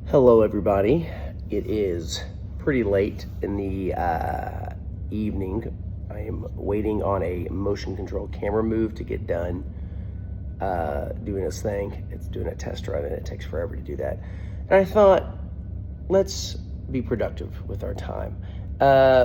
Hello everybody. It is pretty late in the evening. I am waiting on a motion control camera move to get done doing this thing. It's doing a test run and it takes forever to do that. And I thought, let's be productive with our time.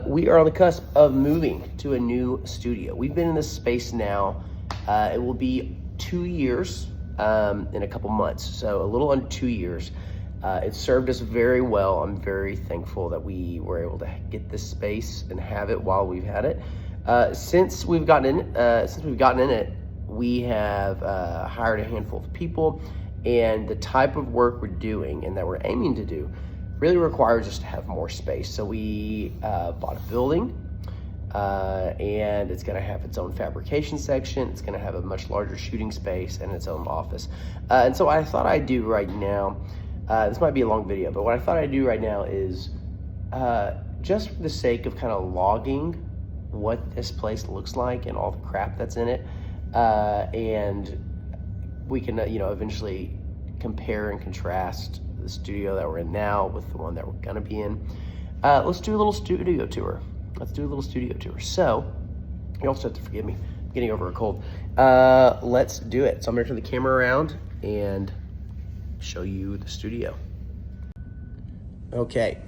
We are on the cusp of moving to a new studio. We've been in this space now. It will be 2 years in a couple months, so a little under 2 years. It served us very well. I'm very thankful that we were able to get this space and have it while we've had it. Since we've gotten in it, we have hired a handful of people, and the type of work we're doing and that we're aiming to do really requires us to have more space. So we bought a building, and it's going to have its own fabrication section. It's going to have a much larger shooting space and its own office. And so I thought I'd do right now. This might be a long video, but what I thought I'd do right now is just for the sake of kind of logging what this place looks like and all the crap that's in it, and we can eventually compare and contrast the studio that we're in now with the one that we're gonna be in. Let's do a little studio tour. So you also have to forgive me, I'm getting over a cold. Let's do it. So I'm gonna turn the camera around and show you the studio. Okay,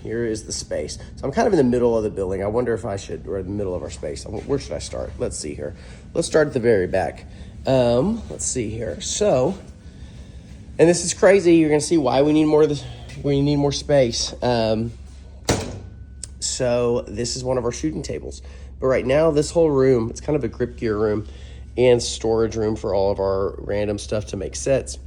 here is the space. So I'm kind of in the middle of the building. I wonder if I should, or in the middle of our space. Where should I start? Let's see here. Let's start at the very back. Let's see here. So, and this is crazy. You're gonna see why we need more of this. We need more space. So this is one of our shooting tables. But right now, this whole room, it's kind of a grip gear room and storage room for all of our random stuff to make sets.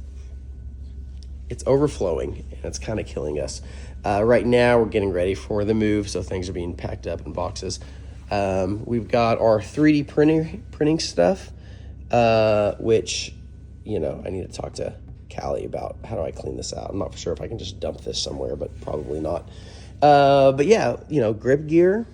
It's overflowing and it's kind of killing us. Right now we're getting ready for the move, so things are being packed up in boxes. We've got our 3D printing stuff, which, I need to talk to Callie about how do I clean this out. I'm not sure if I can just dump this somewhere, but probably not. But yeah, grip gear.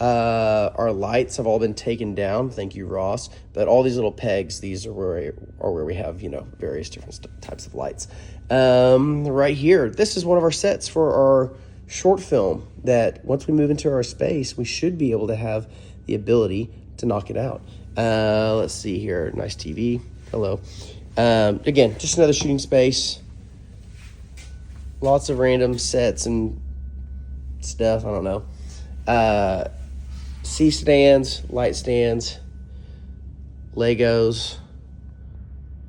Our lights have all been taken down. Thank you, Ross. But all these little pegs, these are where we have, various different types of lights. Right here, this is one of our sets for our short film that once we move into our space, we should be able to have the ability to knock it out. Let's see here. Nice TV. Hello. Again, just another shooting space. Lots of random sets and stuff. I don't know. C-stands, light stands, Legos,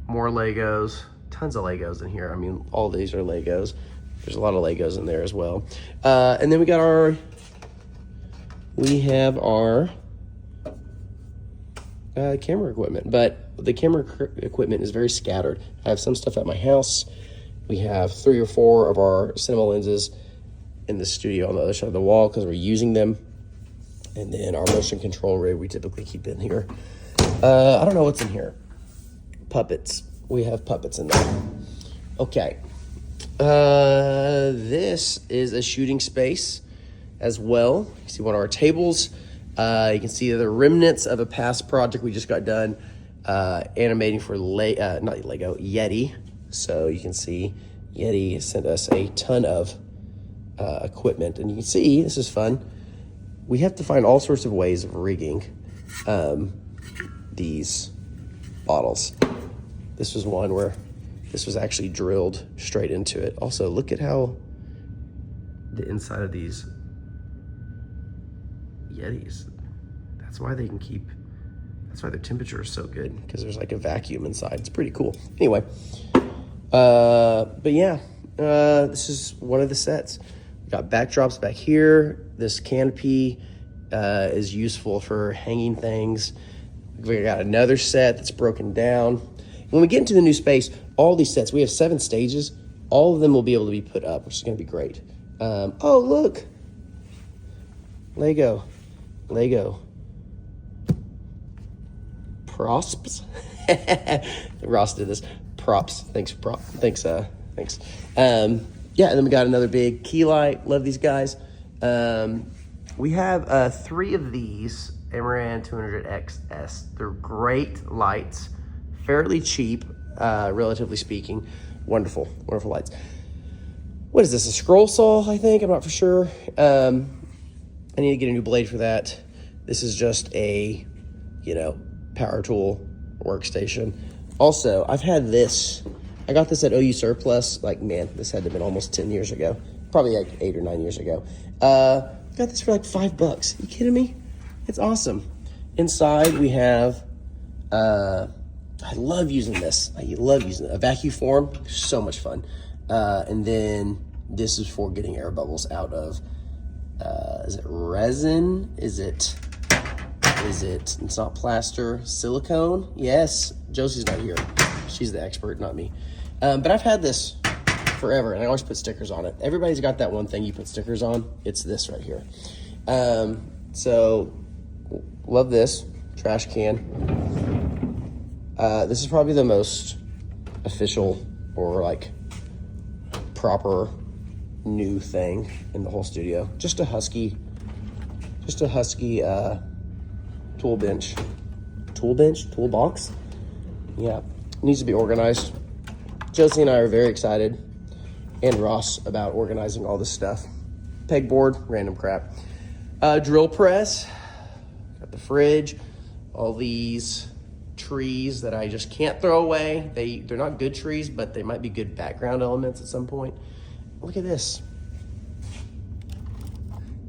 more Legos, tons of Legos in here. I mean, all these are Legos. There's a lot of Legos in there as well. And then we have our camera equipment, but the camera equipment is very scattered. I have some stuff at my house. We have 3 or 4 of our cinema lenses in the studio on the other side of the wall because we're using them. And then our motion control rig we typically keep in here. I don't know what's in here. Puppets. We have puppets in there. Okay. This is a shooting space as well. You see one of our tables. You can see the remnants of a past project we just got done animating for Yeti. So you can see Yeti sent us a ton of equipment. And you can see, this is fun. We have to find all sorts of ways of rigging these bottles. This was one where this was actually drilled straight into it. Also, look at how the inside of these Yetis, that's why their temperature is so good, because there's like a vacuum inside. It's pretty cool. Anyway, but yeah, this is one of the sets. Got backdrops back here. This canopy is useful for hanging things. We got another set that's broken down. When we get into the new space, all these sets, we have 7 stages. All of them will be able to be put up, which is going to be great. Oh, look. Lego. Props. Ross did this. Props. Thanks. Yeah, and then we got another big key light. Love these guys. We have 3 of these Amaran 200XS. They're great lights, fairly cheap, relatively speaking. Wonderful lights. what is this, a scroll saw, I think? I'm not for sure. I need to get a new blade for that. This is just a, power tool workstation. Also, I've had this. I got this at OU Surplus. Like, man, this had to have been almost 10 years ago. Probably like 8 or 9 years ago. Got this for like $5. Are you kidding me? It's awesome. Inside we have, I love using this. I love using it. A vacuum form, so much fun. And then this is for getting air bubbles out of, is it resin? Is it, it's not plaster, silicone? Yes, Josie's not here. She's the expert, not me. But I've had this forever, and I always put stickers on it. Everybody's got that one thing you put stickers on. It's this right here. So, love this trash can. This is probably the most official or like proper new thing in the whole studio. Just a husky toolbox. Yeah, it needs to be organized. Josie and I are very excited, and Ross, about organizing all this stuff. Pegboard, random crap. Drill press, got the fridge, all these trees that I just can't throw away. They're not good trees, but they might be good background elements at some point. Look at this.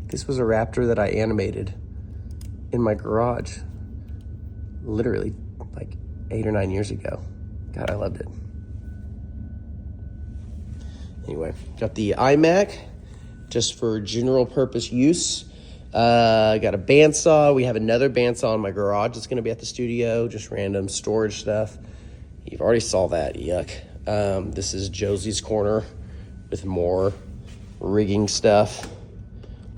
This was a raptor that I animated in my garage literally like 8 or 9 years ago. God, I loved it. Anyway, got the iMac just for general purpose use. Got a bandsaw. We have another bandsaw in my garage. It's going to be at the studio, just random storage stuff. You've already saw that, yuck. This is Josie's corner with more rigging stuff,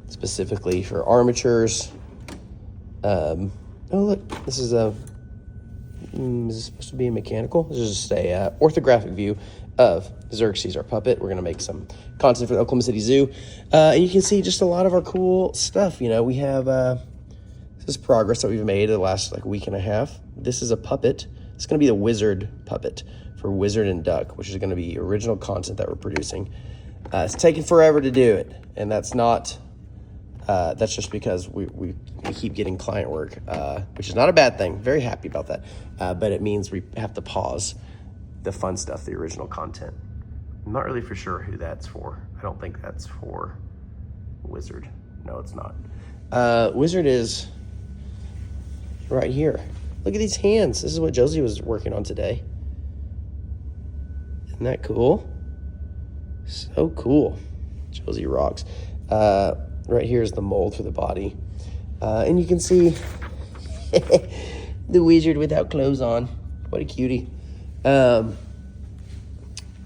specifically for armatures. Oh, look, this is is this supposed to be a mechanical? This is just a orthographic view of Xerxes, our puppet. We're going to make some content for the Oklahoma City Zoo. And you can see just a lot of our cool stuff. We have, this is progress that we've made the last like week and a half. This is a puppet. It's going to be the wizard puppet for Wizard and Duck, which is going to be original content that we're producing. It's taken forever to do it, and that's not, that's just because we keep getting client work, which is not a bad thing. Very happy about that. But it means we have to pause the fun stuff, the original content. I'm not really for sure who that's for. I don't think that's for Wizard. No, it's not. Wizard is right here. Look at these hands. This is what Josie was working on today. Isn't that cool? So cool. Josie rocks. Right here is the mold for the body. And you can see the wizard without clothes on. What a cutie.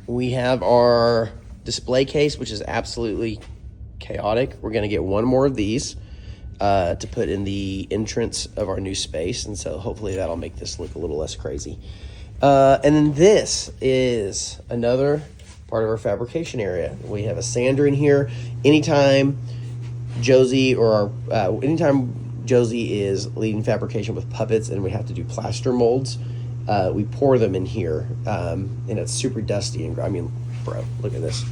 We have our display case, which is absolutely chaotic. We're going to get one more of these to put in the entrance of our new space. And so hopefully that'll make this look a little less crazy. And then this is another part of our fabrication area. We have a sander in here. Anytime Josie is leading fabrication with puppets and we have to do plaster molds, we pour them in here, and it's super dusty. And I mean, bro, look at this.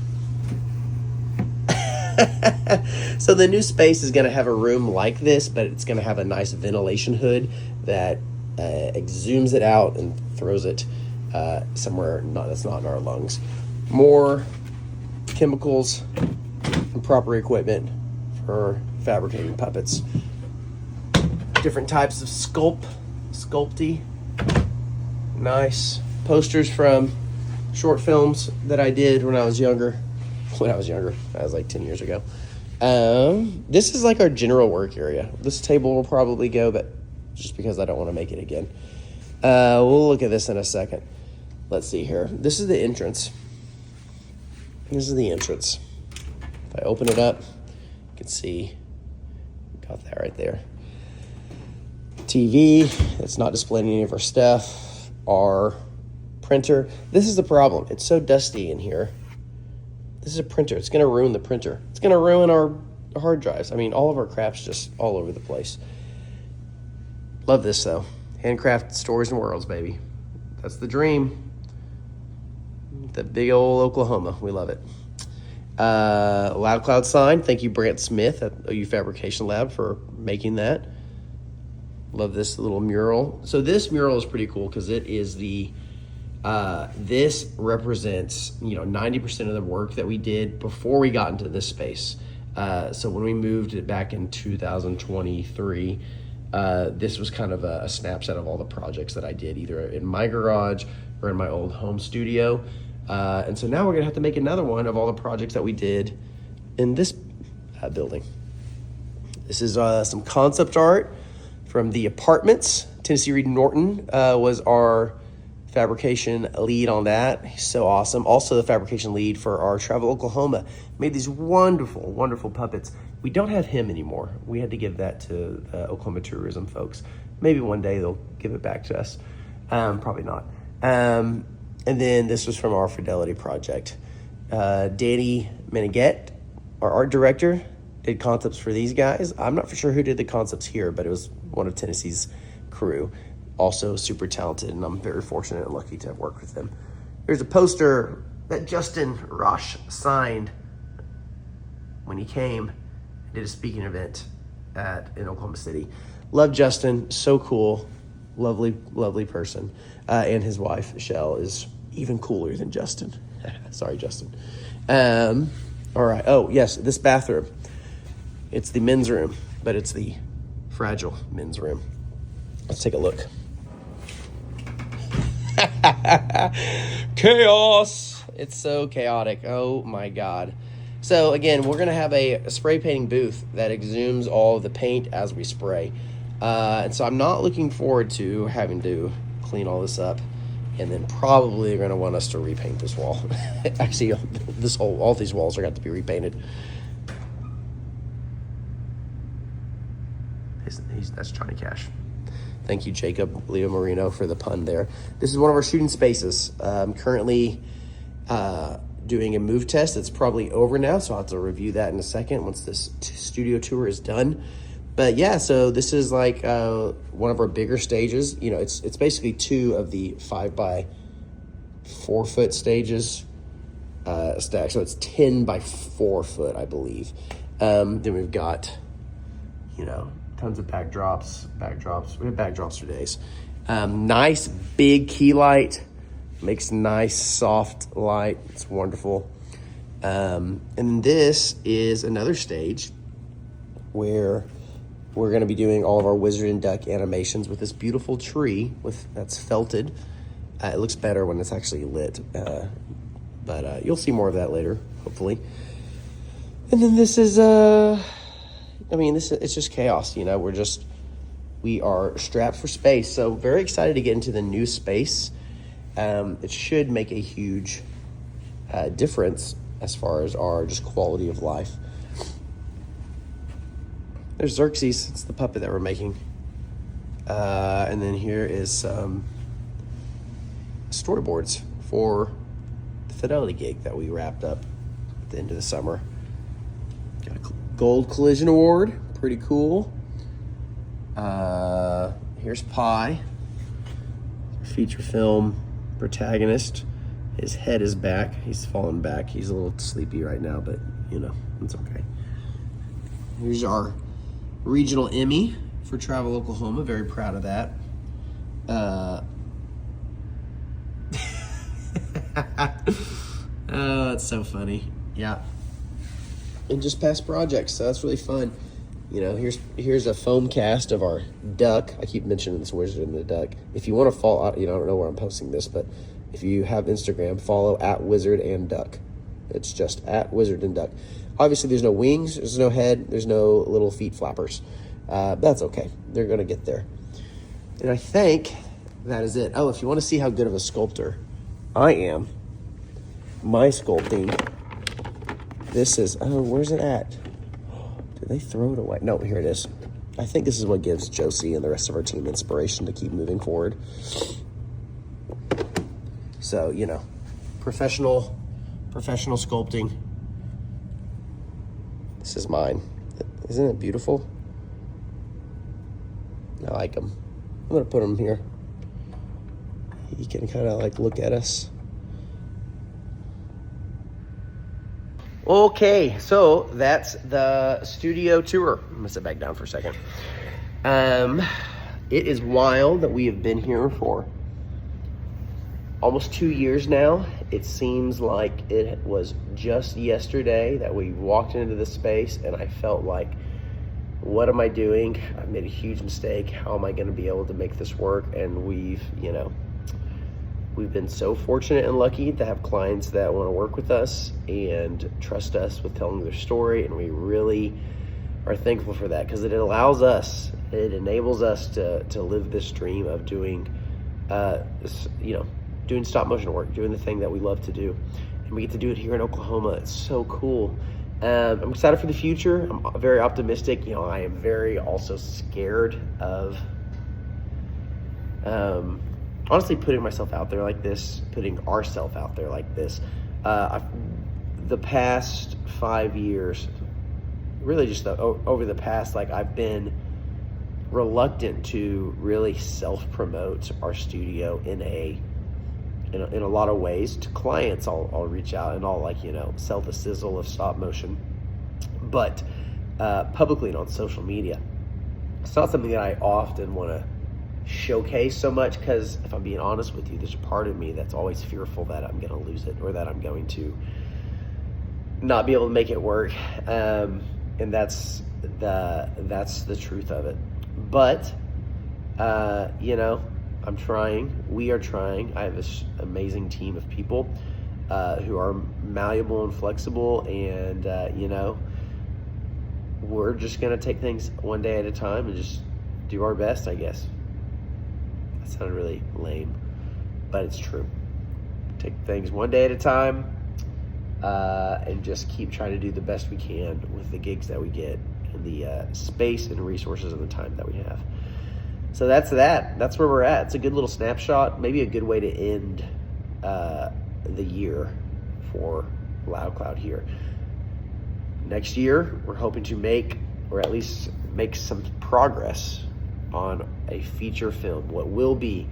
So the new space is going to have a room like this, but it's going to have a nice ventilation hood that exhumes it out and throws it somewhere that's not in our lungs. More chemicals and proper equipment for fabricating puppets. Different types of sculpty. Nice posters from short films that I did when I was younger. That was like 10 years ago. This is like our general work area. This table will probably go, but just because I don't want to make it again. We'll look at this in a second. Let's see here. This is the entrance. If I open it up, you can see, got that right there. TV, it's not displaying any of our stuff. Our printer. This is the problem. It's so dusty in here. This is a printer. It's going to ruin the printer. It's going to ruin our hard drives. I mean, all of our crap's just all over the place. Love this, though. Handcrafted stories and worlds, baby. That's the dream. The big old Oklahoma. We love it. Loud Cloud sign. Thank you, Brant Smith at OU Fabrication Lab, for making that. Love this little mural. So this mural is pretty cool because it is the, this represents, 90% of the work that we did before we got into this space. So when we moved it back in 2023, this was kind of a snapshot of all the projects that I did, either in my garage or in my old home studio. And so now we're gonna have to make another one of all the projects that we did in this building. This is some concept art from the apartments. Tennessee Reed Norton was our fabrication lead on that. He's so awesome. Also the fabrication lead for our Travel Oklahoma. Made these wonderful, wonderful puppets. We don't have him anymore. We had to give that to the Oklahoma tourism folks. Maybe one day they'll give it back to us. Probably not. And then this was from our Fidelity project. Danny Meneghet, our art director, did concepts for these guys. I'm not for sure who did the concepts here, but it was one of Tennessee's crew. Also super talented, and I'm very fortunate and lucky to have worked with them. There's a poster that Justin Rosh signed when he came and did a speaking event in Oklahoma City. Love Justin, so cool, lovely, lovely person. And his wife, Michelle, is even cooler than Justin. Sorry, Justin. All right, oh yes, this bathroom. It's the men's room, but it's the fragile men's room. Let's take a look. Chaos. It's so chaotic. Oh my God. So again, we're gonna have a spray painting booth that exhumes all of the paint as we spray. And so I'm not looking forward to having to clean all this up, and then probably they're gonna want us to repaint this wall. Actually, all these walls are going to be repainted. That's Johnny Cash. Thank you, Jacob Leo Marino, for the pun there. This is one of our shooting spaces. I'm currently doing a move test. It's probably over now, so I'll have to review that in a second once this studio tour is done. But yeah, so this is like one of our bigger stages. It's basically 2 of the 5 by 4 foot stages stacked. So it's 10 by 4 foot, I believe. Then we've got, tons of backdrops. We have backdrops for days. Nice big key light. Makes nice soft light. It's wonderful. And then this is another stage where we're going to be doing all of our Wizard and Duck animations with this beautiful tree that's felted. It looks better when it's actually lit. But you'll see more of that later, hopefully. And then this is... it's just chaos, we are strapped for space. So very excited to get into the new space. It should make a huge difference as far as our just quality of life. There's Xerxes, it's the puppet that we're making. And then here is some storyboards for the Fidelity gig that we wrapped up at the end of the summer. Got a Gold Collision Award, pretty cool. Here's Pi, feature film protagonist. His head is back. He's fallen back. He's a little sleepy right now, but it's okay. Here's our regional Emmy for Travel Oklahoma. Very proud of that. Oh, that's so funny. Yeah. And just past projects, so that's really fun. Here's a foam cast of our duck. I keep mentioning this Wizard and the Duck. If you want to follow, I don't know where I'm posting this, but if you have Instagram, follow @Wizard and Duck. It's just @Wizard and Duck. Obviously, there's no wings, there's no head, there's no little feet flappers. That's okay. They're going to get there. And I think that is it. Oh, if you want to see how good of a sculptor I am, my sculpting, this is, where's it at? Did they throw it away? No, here it is. I think this is what gives Josie and the rest of our team inspiration to keep moving forward. So, professional sculpting. This is mine. Isn't it beautiful? I like them. I'm going to put them here. You can kind of look at us. Okay, so that's the studio tour. I'm gonna sit back down for a second. It is wild that we have been here for almost 2 years now. It seems like it was just yesterday that we walked into this space and I felt like, what am I doing? I made a huge mistake. How am I gonna be able to make this work? And we've been so fortunate and lucky to have clients that want to work with us and trust us with telling their story, and we really are thankful for that because it enables us to live this dream of doing doing stop motion work, doing the thing that we love to do, and we get to do it here in Oklahoma. It's so cool. I'm excited for the future. I'm very optimistic. I am very also scared of honestly putting myself out there like this, putting ourselves out there like this. The past 5 years, really just over the past, I've been reluctant to really self-promote our studio in a lot of ways. To clients, I'll reach out and I'll sell the sizzle of stop motion, but publicly and on social media, it's not something that I often want to showcase so much, because if I'm being honest with you, there's a part of me that's always fearful that I'm going to lose it or that I'm going to not be able to make it work, and that's the truth of it. But I'm trying. We are trying. I have this amazing team of people who are malleable and flexible, and we're just going to take things one day at a time and just do our best, I guess. That sounded really lame, but it's true. Take things one day at a time, and just keep trying to do the best we can with the gigs that we get and the space and resources and the time that we have. So that's where we're at. It's a good little snapshot, maybe a good way to end the year for Loud Cloud here. Next year, we're hoping to make some progress on a feature film, what will be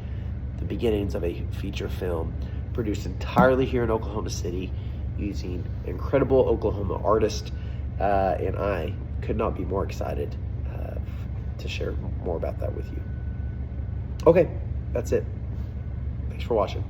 the beginnings of a feature film produced entirely here in Oklahoma City using incredible Oklahoma artists, and I could not be more excited to share more about that with you. Okay, that's it. Thanks for watching.